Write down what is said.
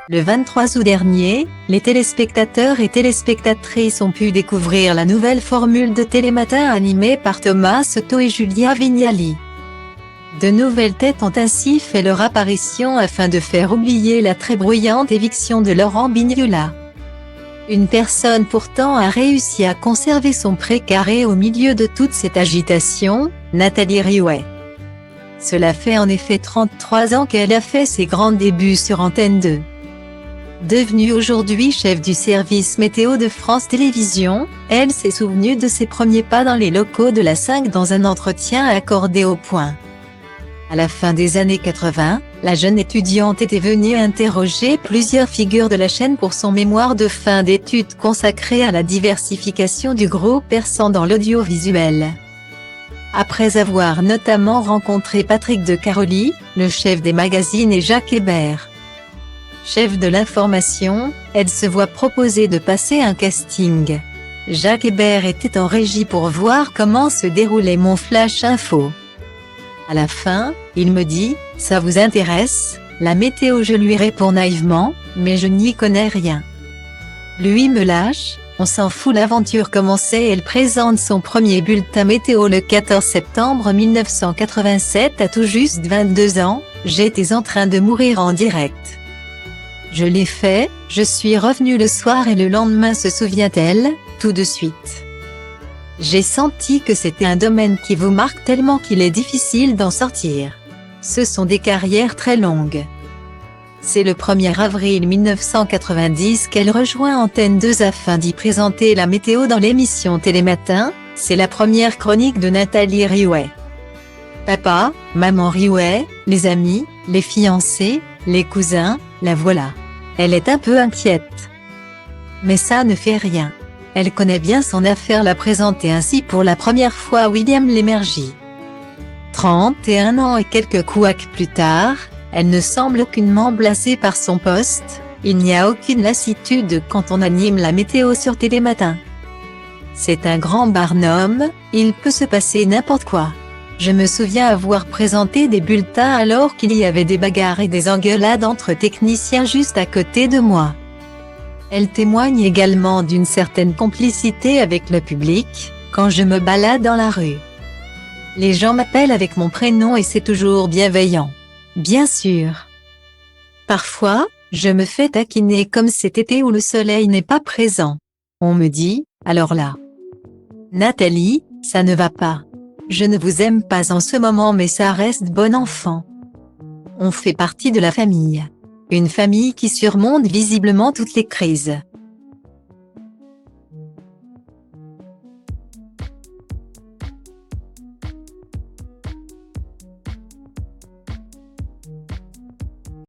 Le 23 août dernier, les téléspectateurs et téléspectatrices ont pu découvrir la nouvelle formule de Télématin animée par Thomas Soto et Julia Vignali. De nouvelles têtes ont ainsi fait leur apparition afin de faire oublier la très bruyante éviction de Laurent Bignula. Une personne pourtant a réussi à conserver son précaré au milieu de toute cette agitation, Nathalie Riouet. Cela fait en effet 33 ans qu'elle a fait ses grands débuts sur Antenne 2. Devenue aujourd'hui chef du service météo de France Télévisions, elle s'est souvenue de ses premiers pas dans les locaux de la 5 dans un entretien accordé au Point. À la fin des années 80, la jeune étudiante était venue interroger plusieurs figures de la chaîne pour son mémoire de fin d'études consacré à la diversification du groupe persan dans l'audiovisuel. Après avoir notamment rencontré Patrick de Caroli, le chef des magazines, et Jacques Hébert, chef de l'information, elle se voit proposer de passer un casting. Jacques Hébert était en régie pour voir comment se déroulait mon Flash Info. À la fin, il me dit « Ça vous intéresse, la météo ?» Je lui réponds naïvement « Mais je n'y connais rien ». Lui me lâche « On s'en fout, l'aventure commençait » Elle présente son premier bulletin météo le 14 septembre 1987 à tout juste 22 ans, j'étais en train de mourir en direct. Je l'ai fait, je suis revenue le soir et le lendemain, se souvient-elle, tout de suite. J'ai senti que c'était un domaine qui vous marque tellement qu'il est difficile d'en sortir. Ce sont des carrières très longues. C'est le 1er avril 1990 qu'elle rejoint Antenne 2 afin d'y présenter la météo dans l'émission Télématin. C'est la première chronique de Nathalie Riouet. Papa, maman Riouet, les amis, les fiancés, les cousins, la voilà. Elle est un peu inquiète. Mais ça ne fait rien. Elle connaît bien son affaire, la présenter ainsi pour la première fois à William Lémergie. 31 ans et quelques couacs plus tard, elle ne semble aucunement blasée par son poste, il n'y a aucune lassitude quand on anime la météo sur Télématin. C'est un grand barnum, il peut se passer n'importe quoi. Je me souviens avoir présenté des bulletins alors qu'il y avait des bagarres et des engueulades entre techniciens juste à côté de moi. Elle témoigne également d'une certaine complicité avec le public, quand je me balade dans la rue. Les gens m'appellent avec mon prénom et c'est toujours bienveillant. Bien sûr. Parfois, je me fais taquiner comme cet été où le soleil n'est pas présent. On me dit, alors là, Nathalie, ça ne va pas. Je ne vous aime pas en ce moment mais ça reste bon enfant. On fait partie de la famille. Une famille qui surmonte visiblement toutes les crises.